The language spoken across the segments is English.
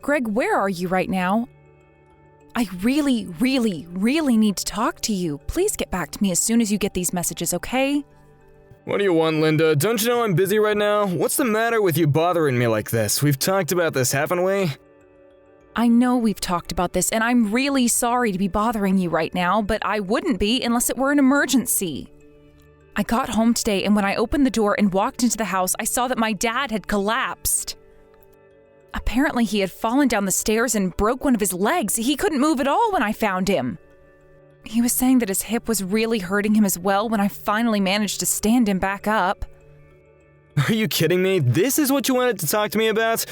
Greg, where are you right now? I really need to talk to you. Please get back to me as soon as you get these messages, okay? What do you want, Linda? Don't you know I'm busy right now? What's the matter with you bothering me like this? We've talked about this, haven't we? I know we've talked about this, and I'm really sorry to be bothering you right now, but I wouldn't be unless it were an emergency. I got home today, and when I opened the door and walked into the house, I saw that my dad had collapsed. Apparently, he had fallen down the stairs and broke one of his legs. He couldn't move at all when I found him. He was saying that his hip was really hurting him as well when I finally managed to stand him back up. Are you kidding me? This is what you wanted to talk to me about?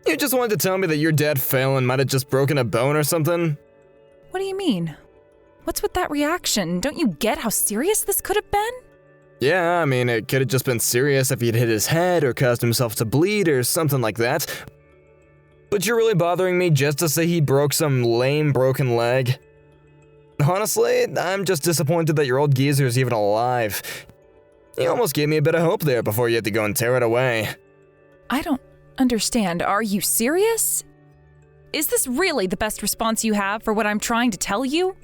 You just wanted to tell me that your dad fell and might have just broken a bone or something? What do you mean? What's with that reaction? Don't you get how serious this could have been? Yeah, I mean, it could have just been serious if he'd hit his head or caused himself to bleed or something like that. But you're really bothering me just to say he broke some lame broken leg? Honestly, I'm just disappointed that your old geezer's even alive. You almost gave me a bit of hope there before you had to go and tear it away. I don't understand. Are you serious? Is this really the best response you have for what I'm trying to tell you?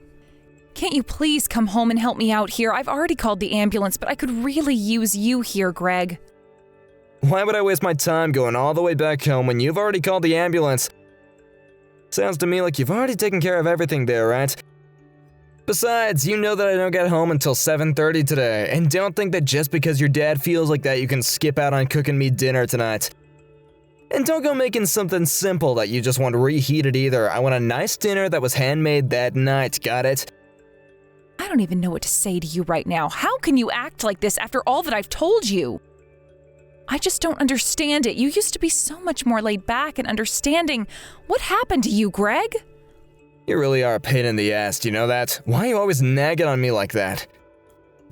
Can't you please come home and help me out here? I've already called the ambulance, but I could really use you here, Greg. Why would I waste my time going all the way back home when you've already called the ambulance? Sounds to me like you've already taken care of everything there, right? Besides, you know that I don't get home until 7:30 today, and don't think that just because your dad feels like that you can skip out on cooking me dinner tonight. And don't go making something simple that you just want reheated either. I want a nice dinner that was handmade that night, got it? I don't even know what to say to you right now. How can you act like this after all that I've told you? I just don't understand it. You used to be so much more laid back and understanding. What happened to you, Greg? You really are a pain in the ass, do you know that? Why are you always nagging on me like that?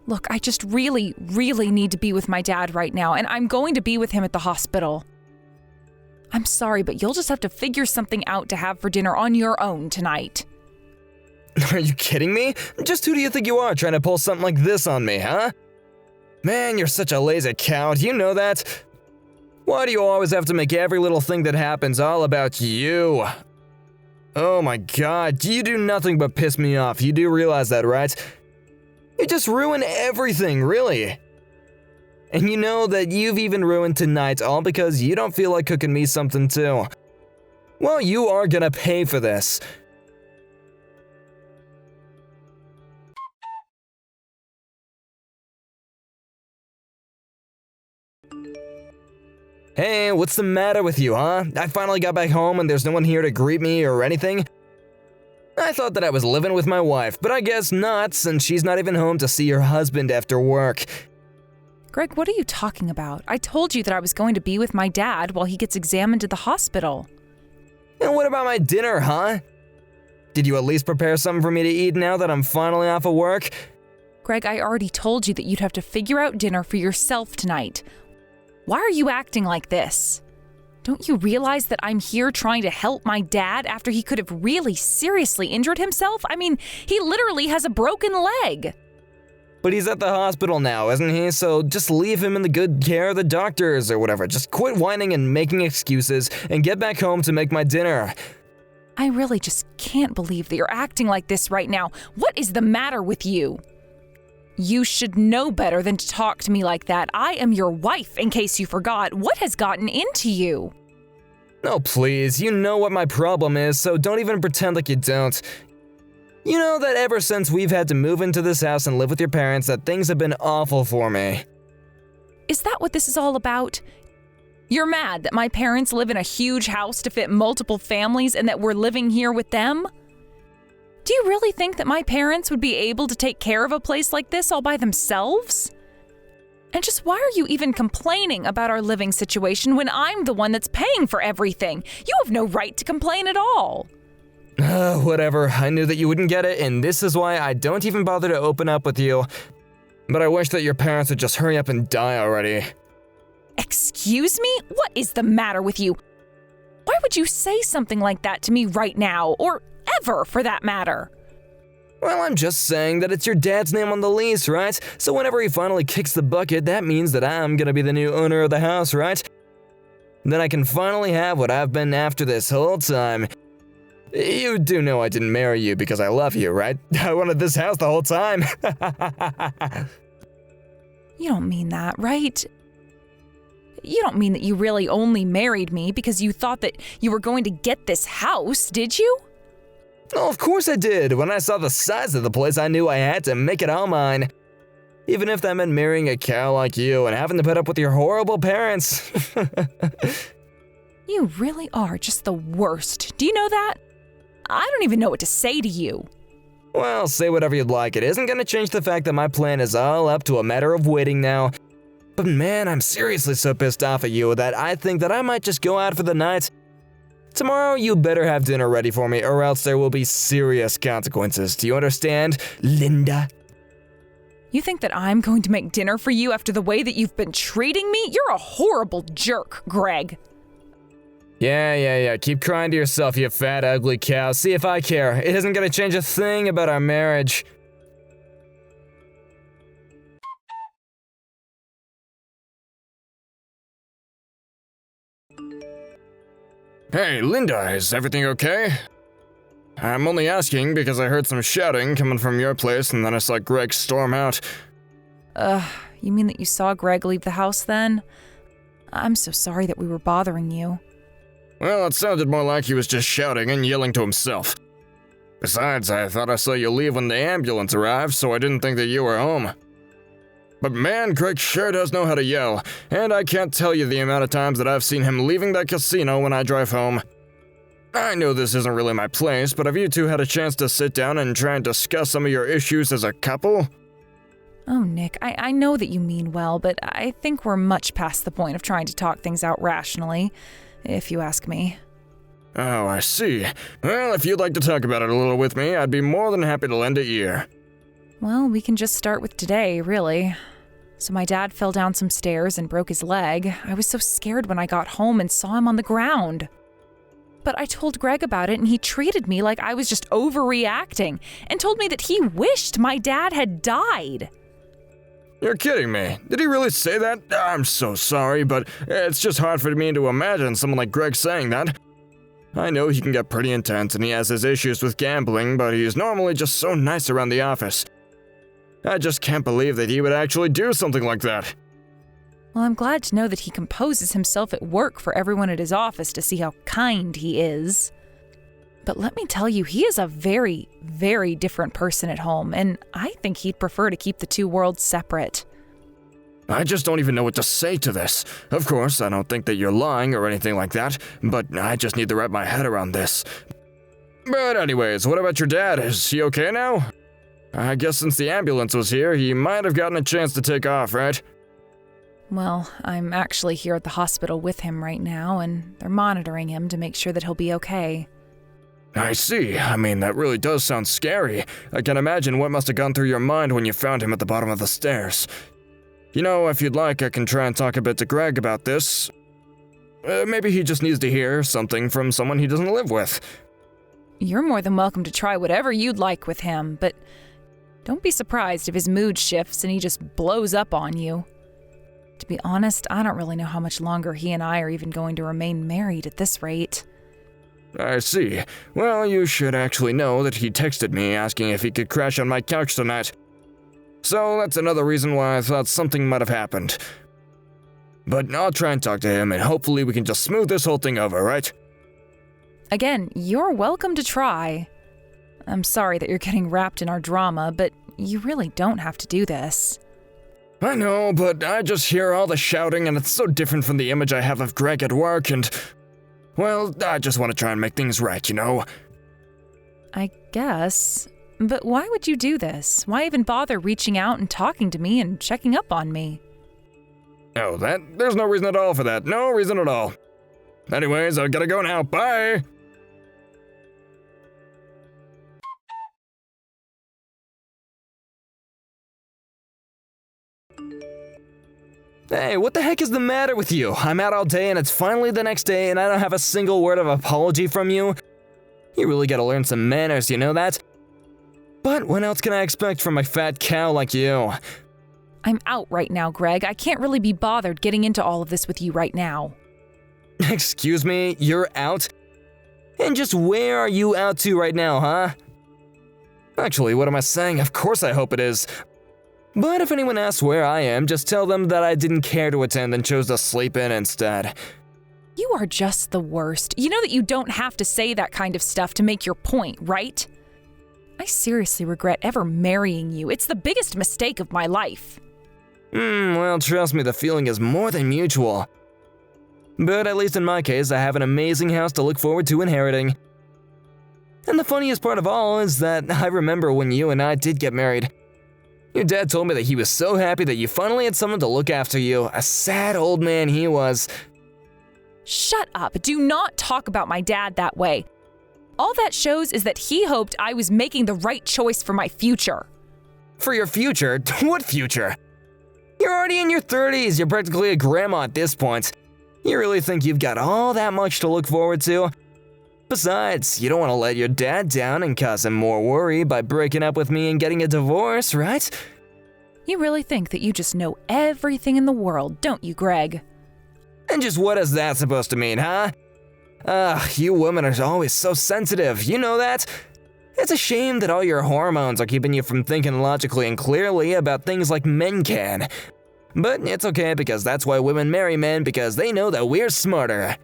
Look, I just really need to be with my dad right now, and I'm going to be with him at the hospital. I'm sorry, but you'll just have to figure something out to have for dinner on your own tonight. Are you kidding me? Just who do you think you are trying to pull something like this on me, huh? Man, you're such a lazy cow, do you know that? Why do you always have to make every little thing that happens all about you? Oh my god, you do nothing but piss me off, you do realize that, right? You just ruin everything, really. And you know that you've even ruined tonight all because you don't feel like cooking me something too. Well, you are gonna pay for this. Hey, what's the matter with you, huh? I finally got back home and there's no one here to greet me or anything. I thought that I was living with my wife, but I guess not, since she's not even home to see her husband after work. Greg, what are you talking about? I told you that I was going to be with my dad while he gets examined at the hospital. And what about my dinner, huh? Did you at least prepare something for me to eat now that I'm finally off of work? Greg, I already told you that you'd have to figure out dinner for yourself tonight. Why are you acting like this? Don't you realize that I'm here trying to help my dad after he could have really seriously injured himself? I mean, he literally has a broken leg. But he's at the hospital now, isn't he? So just leave him in the good care of the doctors or whatever. Just quit whining and making excuses and get back home to make my dinner. I really just can't believe that you're acting like this right now. What is the matter with you? You should know better than to talk to me like that. I am your wife, in case you forgot. What has gotten into you? Oh, please, you know what my problem is, so don't even pretend like you don't. You know that ever since we've had to move into this house and live with your parents, that things have been awful for me. Is that what this is all about? You're mad that my parents live in a huge house to fit multiple families and that we're living here with them? Do you really think that my parents would be able to take care of a place like this all by themselves? And just why are you even complaining about our living situation when I'm the one that's paying for everything? You have no right to complain at all. Whatever, I knew that you wouldn't get it, and this is why I don't even bother to open up with you. But I wish that your parents would just hurry up and die already. Excuse me? What is the matter with you? Why would you say something like that to me right now, or ever for that matter? Well, I'm just saying that it's your dad's name on the lease, right? So whenever he finally kicks the bucket, that means that I'm gonna be the new owner of the house, right? Then I can finally have what I've been after this whole time. You do know I didn't marry you because I love you, right? I wanted this house the whole time. You don't mean that, right? You don't mean that you really only married me because you thought that you were going to get this house, did you? Oh, of course I did. When I saw the size of the place, I knew I had to make it all mine. Even if that meant marrying a cow like you and having to put up with your horrible parents. You really are just the worst. Do you know that? I don't even know what to say to you. Well, say whatever you'd like. It isn't gonna change the fact that my plan is all up to a matter of waiting now. But man, I'm seriously so pissed off at you that I think that I might just go out for the night. Tomorrow, you better have dinner ready for me, or else there will be serious consequences. Do you understand, Linda? You think that I'm going to make dinner for you after the way that you've been treating me? You're a horrible jerk, Greg. Yeah. Keep crying to yourself, you fat, ugly cow. See if I care. It isn't gonna change a thing about our marriage. Hey, Linda, is everything okay? I'm only asking because I heard some shouting coming from your place and then I saw Greg storm out. You mean that you saw Greg leave the house then? I'm so sorry that we were bothering you. Well, it sounded more like he was just shouting and yelling to himself. Besides, I thought I saw you leave when the ambulance arrived, so I didn't think that you were home. But man, Greg sure does know how to yell, and I can't tell you the amount of times that I've seen him leaving that casino when I drive home. I know this isn't really my place, but have you two had a chance to sit down and try and discuss some of your issues as a couple? Oh, Nick, I know that you mean well, but I think we're much past the point of trying to talk things out rationally, if you ask me. Oh, I see. Well, if you'd like to talk about it a little with me, I'd be more than happy to lend a ear. Well, we can just start with today, really. So my dad fell down some stairs and broke his leg. I was so scared when I got home and saw him on the ground. But I told Greg about it and he treated me like I was just overreacting and told me that he wished my dad had died. You're kidding me. Did he really say that? I'm so sorry, but it's just hard for me to imagine someone like Greg saying that. I know he can get pretty intense and he has his issues with gambling, but he's normally just so nice around the office. I just can't believe that he would actually do something like that. Well, I'm glad to know that he composes himself at work for everyone at his office to see how kind he is. But let me tell you, he is a very, very different person at home, and I think he'd prefer to keep the two worlds separate. I just don't even know what to say to this. Of course, I don't think that you're lying or anything like that, but I just need to wrap my head around this. But anyways, what about your dad? Is he okay now? I guess since the ambulance was here, he might have gotten a chance to take off, right? Well, I'm actually here at the hospital with him right now, and they're monitoring him to make sure that he'll be okay. I see. I mean, that really does sound scary. I can imagine what must have gone through your mind when you found him at the bottom of the stairs. You know, if you'd like, I can try and talk a bit to Greg about this. Maybe he just needs to hear something from someone he doesn't live with. You're more than welcome to try whatever you'd like with him, but don't be surprised if his mood shifts and he just blows up on you. To be honest, I don't really know how much longer he and I are even going to remain married at this rate. I see. Well, you should actually know that he texted me asking if he could crash on my couch tonight. So that's another reason why I thought something might have happened. But I'll try and talk to him and hopefully we can just smooth this whole thing over, right? Again, you're welcome to try. I'm sorry that you're getting wrapped in our drama, but you really don't have to do this. I know, but I just hear all the shouting and it's so different from the image I have of Greg at work and... well, I just want to try and make things right, you know? I guess. But why would you do this? Why even bother reaching out and talking to me and checking up on me? Oh, there's no reason at all for that. No reason at all. Anyways, I gotta go now. Bye! Hey, what the heck is the matter with you? I'm out all day and it's finally the next day and I don't have a single word of apology from you. You really gotta learn some manners, you know that? But what else can I expect from a fat cow like you? I'm out right now, Greg. I can't really be bothered getting into all of this with you right now. Excuse me, you're out? And just where are you out to right now, huh? Actually, what am I saying? Of course I hope it is. But if anyone asks where I am, just tell them that I didn't care to attend and chose to sleep in instead. You are just the worst. You know that you don't have to say that kind of stuff to make your point, right? I seriously regret ever marrying you. It's the biggest mistake of my life. Well, trust me, the feeling is more than mutual. But at least in my case, I have an amazing house to look forward to inheriting. And the funniest part of all is that I remember when you and I did get married. Your dad told me that he was so happy that you finally had someone to look after you. A sad old man he was. Shut up. Do not talk about my dad that way. All that shows is that he hoped I was making the right choice for my future. For your future? What future? You're already in your 30s. You're practically a grandma at this point. You really think you've got all that much to look forward to? Besides, you don't want to let your dad down and cause him more worry by breaking up with me and getting a divorce, right? You really think that you just know everything in the world, don't you, Greg? And just what is that supposed to mean, huh? You women are always so sensitive, you know that? It's a shame that all your hormones are keeping you from thinking logically and clearly about things like men can. But it's okay because that's why women marry men, because they know that we're smarter.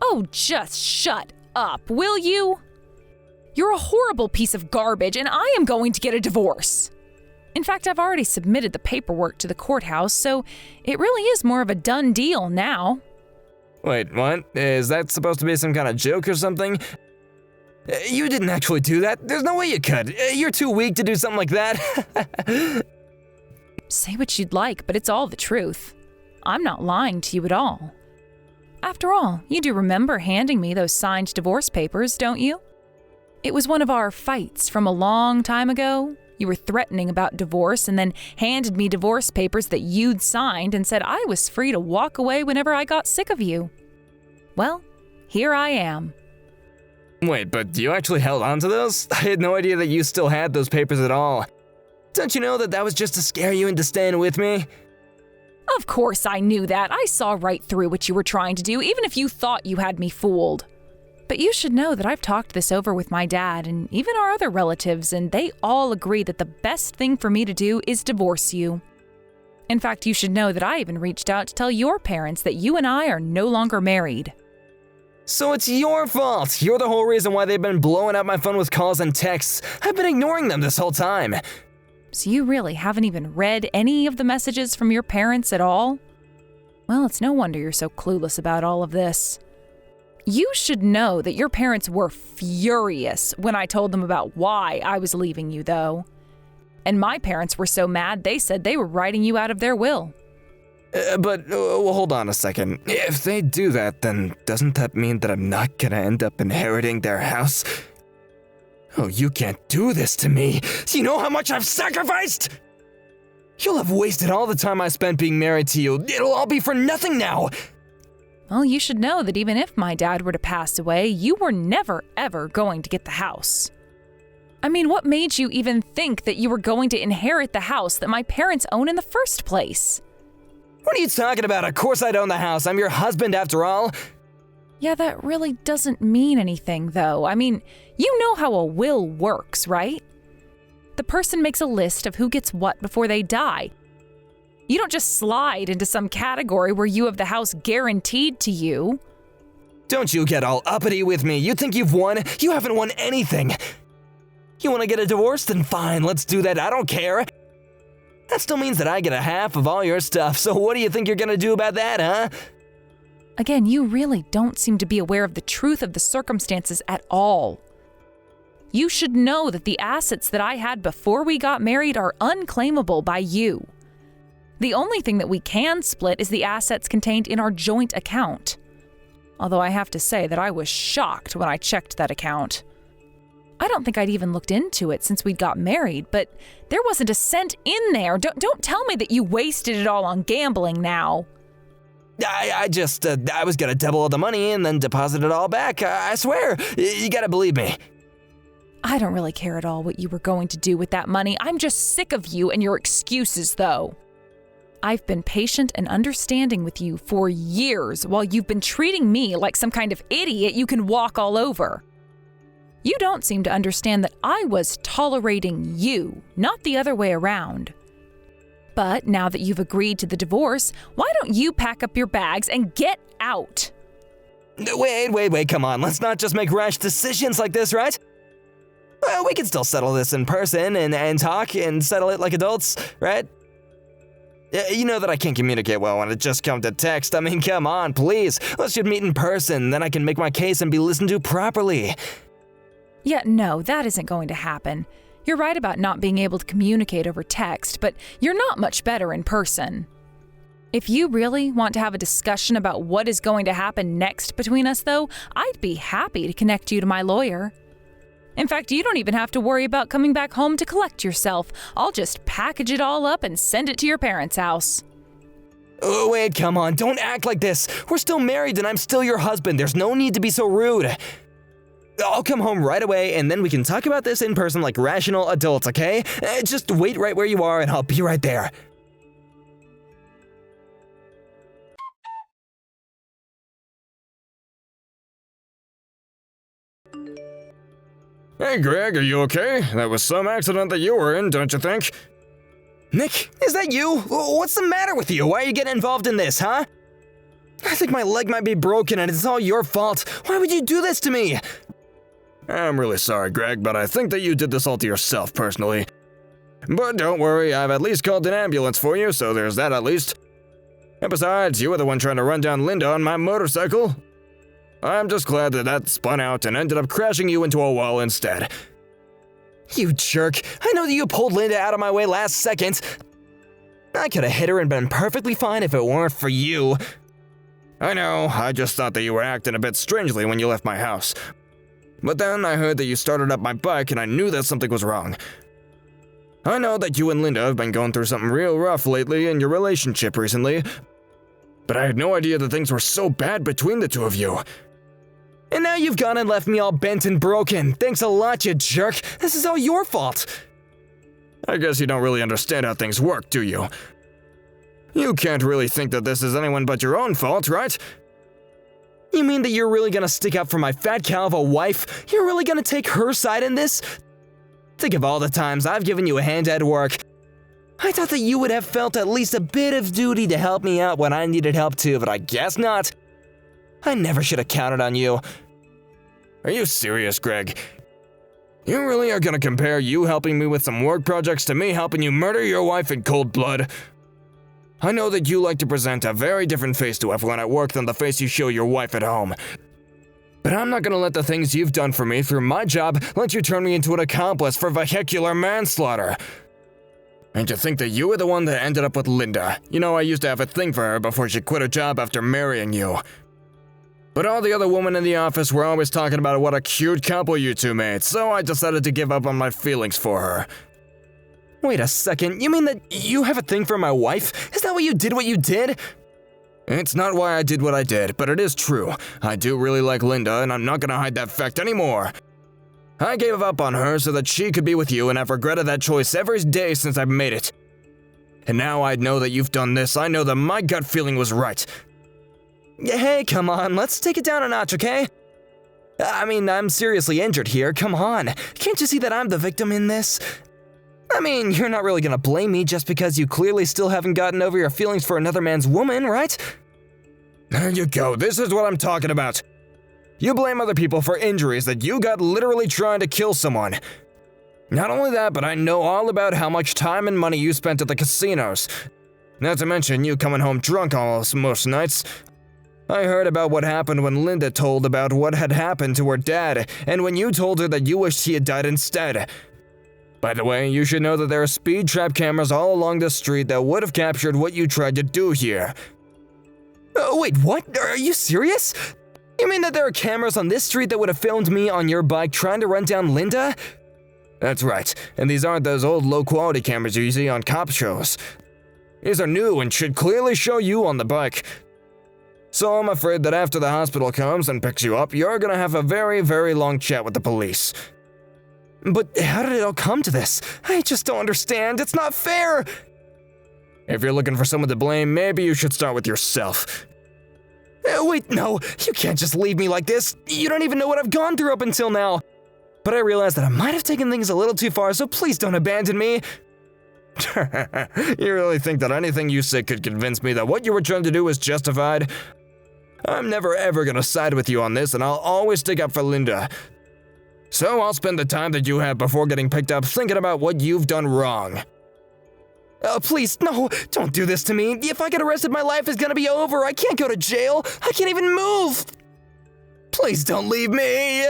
Oh, just shut up, will you? You're a horrible piece of garbage, and I am going to get a divorce. In fact, I've already submitted the paperwork to the courthouse, so it really is more of a done deal now. Wait, what? Is that supposed to be some kind of joke or something? You didn't actually do that. There's no way you could. You're too weak to do something like that. Say what you'd like, but it's all the truth. I'm not lying to you at all. After all, you do remember handing me those signed divorce papers, don't you? It was one of our fights from a long time ago. You were threatening about divorce and then handed me divorce papers that you'd signed and said I was free to walk away whenever I got sick of you. Well, here I am. Wait, but you actually held on to those? I had no idea that you still had those papers at all. Don't you know that that was just to scare you into staying with me? Of course I knew that. I saw right through what you were trying to do, even if you thought you had me fooled. But you should know that I've talked this over with my dad and even our other relatives, and they all agree that the best thing for me to do is divorce you. In fact, you should know that I even reached out to tell your parents that you and I are no longer married. So it's your fault. You're the whole reason why they've been blowing up my phone with calls and texts. I've been ignoring them this whole time. So you really haven't even read any of the messages from your parents at all? Well, it's no wonder you're so clueless about all of this. You should know that your parents were furious when I told them about why I was leaving you, though. And my parents were so mad they said they were writing you out of their will. But hold on a second. If they do that, then doesn't that mean that I'm not gonna end up inheriting their house? Oh, you can't do this to me. Do you know how much I've sacrificed? You'll have wasted all the time I spent being married to you. It'll all be for nothing now. Well, you should know that even if my dad were to pass away, you were never, ever going to get the house. I mean, what made you even think that you were going to inherit the house that my parents own in the first place? What are you talking about? Of course I'd own the house. I'm your husband after all. Yeah, that really doesn't mean anything, though. I mean, you know how a will works, right? The person makes a list of who gets what before they die. You don't just slide into some category where you have the house guaranteed to you. Don't you get all uppity with me. You think you've won? You haven't won anything. You want to get a divorce? Then fine, let's do that. I don't care. That still means that I get a half of all your stuff, so what do you think you're gonna do about that, huh? Again, you really don't seem to be aware of the truth of the circumstances at all. You should know that the assets that I had before we got married are unclaimable by you. The only thing that we can split is the assets contained in our joint account. Although I have to say that I was shocked when I checked that account. I don't think I'd even looked into it since we'd got married, but there wasn't a cent in there. Don't tell me that you wasted it all on gambling now. I was gonna double all the money and then deposit it all back. I swear. You gotta believe me. I don't really care at all what you were going to do with that money. I'm just sick of you and your excuses, though. I've been patient and understanding with you for years while you've been treating me like some kind of idiot you can walk all over. You don't seem to understand that I was tolerating you, not the other way around. But now that you've agreed to the divorce, why don't you pack up your bags and get out? Wait, come on. Let's not just make rash decisions like this, right? Well, we can still settle this in person and talk and settle it like adults, right? You know that I can't communicate well when it just comes to text. I mean, come on, please. Let's just meet in person, then I can make my case and be listened to properly. Yeah, no, that isn't going to happen. You're right about not being able to communicate over text, but you're not much better in person. If you really want to have a discussion about what is going to happen next between us, though, I'd be happy to connect you to my lawyer. In fact, you don't even have to worry about coming back home to collect yourself. I'll just package it all up and send it to your parents' house. Oh, wait, come on, don't act like this. We're still married and I'm still your husband. There's no need to be so rude. I'll come home right away and then we can talk about this in person like rational adults, okay? Just wait right where you are and I'll be right there. Hey, Greg, are you okay? That was some accident that you were in, don't you think? Nick, is that you? What's the matter with you? Why are you getting involved in this, huh? I think my leg might be broken and it's all your fault. Why would you do this to me? I'm really sorry, Greg, but I think that you did this all to yourself, personally. But don't worry, I've at least called an ambulance for you, so there's that at least. And besides, you were the one trying to run down Linda on my motorcycle. I'm just glad that spun out and ended up crashing you into a wall instead. You jerk. I know that you pulled Linda out of my way last second. I could have hit her and been perfectly fine if it weren't for you. I know, I just thought that you were acting a bit strangely when you left my house. But then I heard that you started up my bike and I knew that something was wrong. I know that you and Linda have been going through something real rough lately in your relationship recently, but I had no idea that things were so bad between the two of you. And now you've gone and left me all bent and broken. Thanks a lot, you jerk. This is all your fault. I guess you don't really understand how things work, do you? You can't really think that this is anyone but your own fault, right? You mean that you're really gonna stick up for my fat cow of a wife? You're really gonna take her side in this? Think of all the times I've given you a hand at work. I thought that you would have felt at least a bit of duty to help me out when I needed help too, but I guess not. I never should have counted on you. Are you serious, Greg? You really are gonna compare you helping me with some work projects to me helping you murder your wife in cold blood? I know that you like to present a very different face to everyone at work than the face you show your wife at home. But I'm not gonna let the things you've done for me through my job let you turn me into an accomplice for vehicular manslaughter. And to think that you were the one that ended up with Linda. You know, I used to have a thing for her before she quit her job after marrying you. But all the other women in the office were always talking about what a cute couple you two made, so I decided to give up on my feelings for her. Wait a second, you mean that you have a thing for my wife? Is that why you did what you did? It's not why I did what I did, but it is true. I do really like Linda, and I'm not gonna hide that fact anymore. I gave up on her so that she could be with you, and I've regretted that choice every day since I've made it. And now I know that you've done this, I know that my gut feeling was right. Hey, come on, let's take it down a notch, okay? I mean, I'm seriously injured here, come on. Can't you see that I'm the victim in this? I mean, you're not really gonna blame me just because you clearly still haven't gotten over your feelings for another man's woman, right? There you go, this is what I'm talking about. You blame other people for injuries that you got literally trying to kill someone. Not only that, but I know all about how much time and money you spent at the casinos. Not to mention you coming home drunk almost most nights. I heard about what happened when Linda told about what had happened to her dad, and when you told her that you wished he had died instead. By the way, you should know that there are speed trap cameras all along the street that would have captured what you tried to do here. Wait, what? Are you serious? You mean that there are cameras on this street that would have filmed me on your bike trying to run down Linda? That's right, and these aren't those old low-quality cameras you see on cop shows. These are new and should clearly show you on the bike. So I'm afraid that after the hospital comes and picks you up, you're gonna have a very, very long chat with the police. But how did it all come to this? I just don't understand. It's not fair. If you're looking for someone to blame, maybe you should start with yourself. Wait, no, you can't just leave me like this. You don't even know what I've gone through up until now. But I realized that I might have taken things a little too far, so please don't abandon me. You really think that anything you say could convince me that what you were trying to do was justified? I'm never ever gonna side with you on this, and I'll always stick up for Linda. So I'll spend the time that you have before getting picked up thinking about what you've done wrong. Please, no, don't do this to me. If I get arrested, my life is gonna be over. I can't go to jail. I can't even move. Please don't leave me.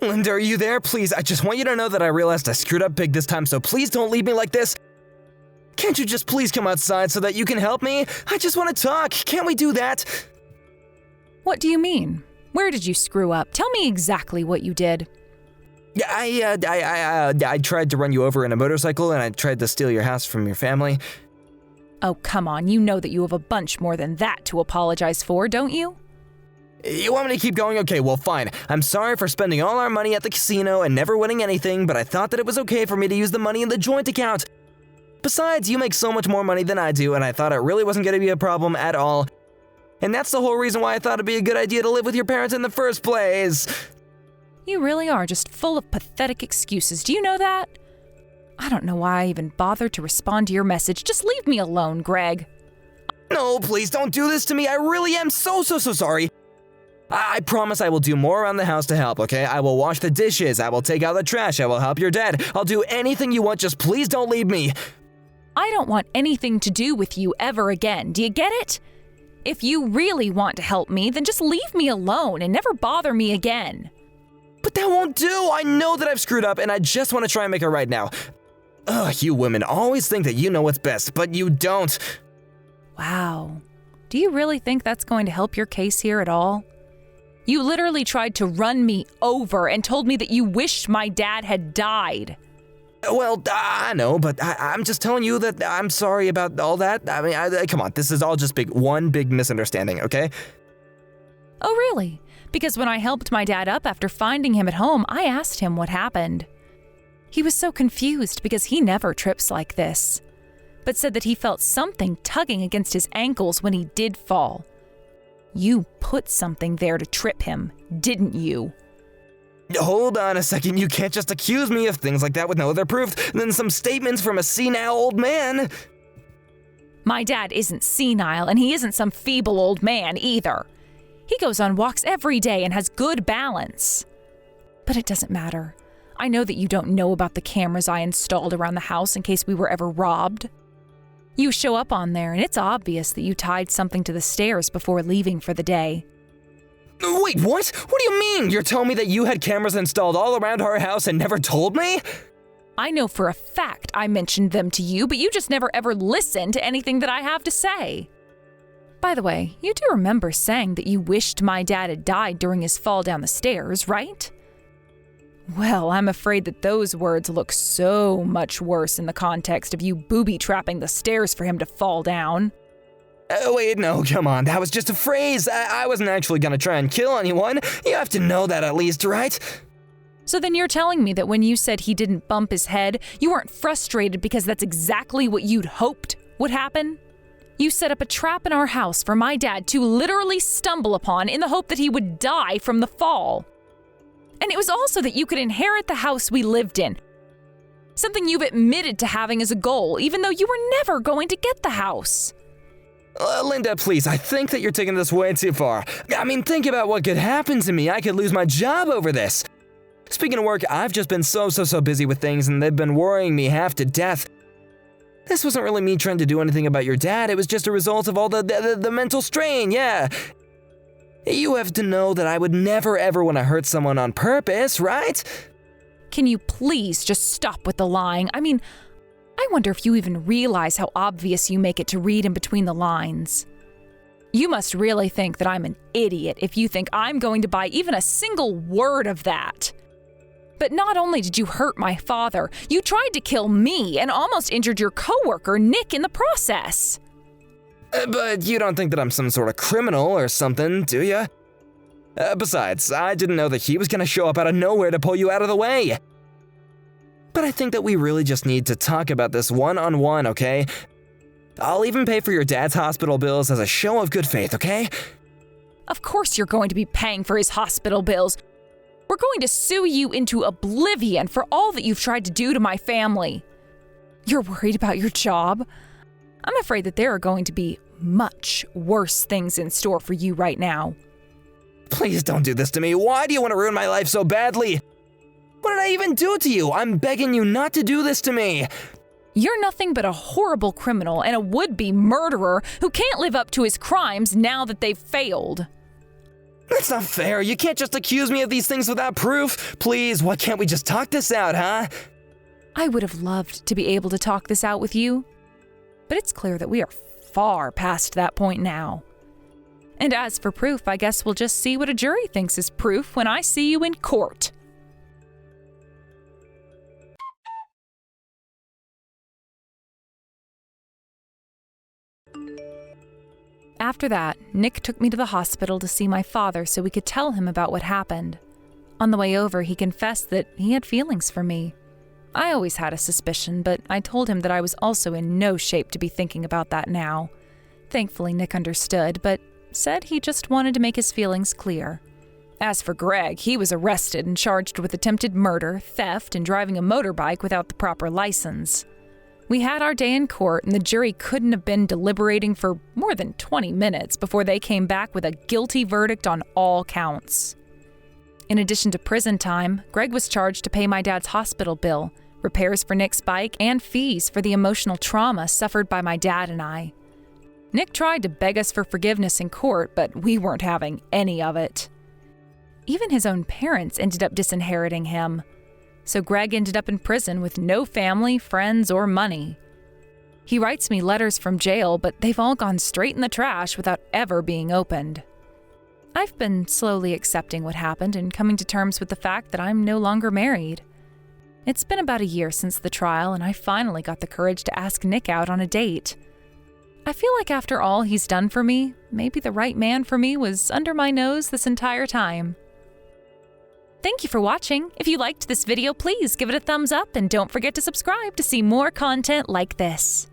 Linda, are you there? Please, I just want you to know that I realized I screwed up big this time, so please don't leave me like this. Can't you just please come outside so that you can help me? I just want to talk. Can't we do that? What do you mean? Where did you screw up? Tell me exactly what you did. Yeah, I tried to run you over in a motorcycle, and I tried to steal your house from your family. Oh, come on. You know that you have a bunch more than that to apologize for, don't you? You want me to keep going? Okay, well, fine. I'm sorry for spending all our money at the casino and never winning anything, but I thought that it was okay for me to use the money in the joint account. Besides, you make so much more money than I do, and I thought it really wasn't going to be a problem at all. And that's the whole reason why I thought it'd be a good idea to live with your parents in the first place. You really are just full of pathetic excuses. Do you know that? I don't know why I even bothered to respond to your message. Just leave me alone, Greg. No, please don't do this to me. I really am so sorry. I promise I will do more around the house to help, okay? I will wash the dishes, I will take out the trash, I will help your dad. I'll do anything you want, just please don't leave me. I don't want anything to do with you ever again. Do you get it? If you really want to help me, then just leave me alone and never bother me again. But that won't do. I know that I've screwed up, and I just want to try and make it right now. Ugh, you women always think that you know what's best, but you don't. Wow. Do you really think that's going to help your case here at all? You literally tried to run me over and told me that you wished my dad had died. Well, I know, but I'm just telling you that I'm sorry about all that. I mean, come on, this is all just one big misunderstanding, okay? Oh, really? Because when I helped my dad up after finding him at home, I asked him what happened. He was so confused because he never trips like this, but said that he felt something tugging against his ankles when he did fall. You put something there to trip him, didn't you? Hold on a second, you can't just accuse me of things like that with no other proof than some statements from a senile old man. My dad isn't senile, and he isn't some feeble old man either. He goes on walks every day and has good balance. But it doesn't matter. I know that you don't know about the cameras I installed around the house in case we were ever robbed. You show up on there, and it's obvious that you tied something to the stairs before leaving for the day. Wait, what? What do you mean? You're telling me that you had cameras installed all around our house and never told me? I know for a fact I mentioned them to you, but you just never ever listened to anything that I have to say. By the way, you do remember saying that you wished my dad had died during his fall down the stairs, right? Well, I'm afraid that those words look so much worse in the context of you booby-trapping the stairs for him to fall down. Wait, no, come on, that was just a phrase. I wasn't actually gonna try and kill anyone. You have to know that at least, right? So then you're telling me that when you said he didn't bump his head, you weren't frustrated because that's exactly what you'd hoped would happen? You set up a trap in our house for my dad to literally stumble upon in the hope that he would die from the fall. And it was also that you could inherit the house we lived in. Something you've admitted to having as a goal, even though you were never going to get the house. Linda, please, I think that you're taking this way too far. I mean, think about what could happen to me. I could lose my job over this. Speaking of work, I've just been so busy with things, and they've been worrying me half to death. This wasn't really me trying to do anything about your dad. It was just a result of all the mental strain, yeah. You have to know that I would never ever want to hurt someone on purpose, right? Can you please just stop with the lying? I mean, I wonder if you even realize how obvious you make it to read in between the lines. You must really think that I'm an idiot if you think I'm going to buy even a single word of that. But not only did you hurt my father, you tried to kill me and almost injured your coworker, Nick, in the process. But you don't think that I'm some sort of criminal or something, do ya? Besides, I didn't know that he was gonna show up out of nowhere to pull you out of the way. But I think that we really just need to talk about this one-on-one, okay? I'll even pay for your dad's hospital bills as a show of good faith, okay? Of course you're going to be paying for his hospital bills. We're going to sue you into oblivion for all that you've tried to do to my family. You're worried about your job? I'm afraid that there are going to be much worse things in store for you right now. Please don't do this to me. Why do you want to ruin my life so badly? What did I even do to you? I'm begging you not to do this to me. You're nothing but a horrible criminal and a would-be murderer who can't live up to his crimes now that they've failed. That's not fair. You can't just accuse me of these things without proof. Please, why can't we just talk this out, huh? I would have loved to be able to talk this out with you, but it's clear that we are far past that point now. And as for proof, I guess we'll just see what a jury thinks is proof when I see you in court. After that, Nick took me to the hospital to see my father so we could tell him about what happened. On the way over, he confessed that he had feelings for me. I always had a suspicion, but I told him that I was also in no shape to be thinking about that now. Thankfully, Nick understood, but said he just wanted to make his feelings clear. As for Greg, he was arrested and charged with attempted murder, theft, and driving a motorbike without the proper license. We had our day in court, and the jury couldn't have been deliberating for more than 20 minutes before they came back with a guilty verdict on all counts. In addition to prison time, Greg was charged to pay my dad's hospital bill, repairs for Nick's bike, and fees for the emotional trauma suffered by my dad and I. Nick tried to beg us for forgiveness in court, but we weren't having any of it. Even his own parents ended up disinheriting him. So Greg ended up in prison with no family, friends, or money. He writes me letters from jail, but they've all gone straight in the trash without ever being opened. I've been slowly accepting what happened and coming to terms with the fact that I'm no longer married. It's been about a year since the trial, and I finally got the courage to ask Nick out on a date. I feel like after all he's done for me, maybe the right man for me was under my nose this entire time. Thank you for watching. If you liked this video, please give it a thumbs up and don't forget to subscribe to see more content like this.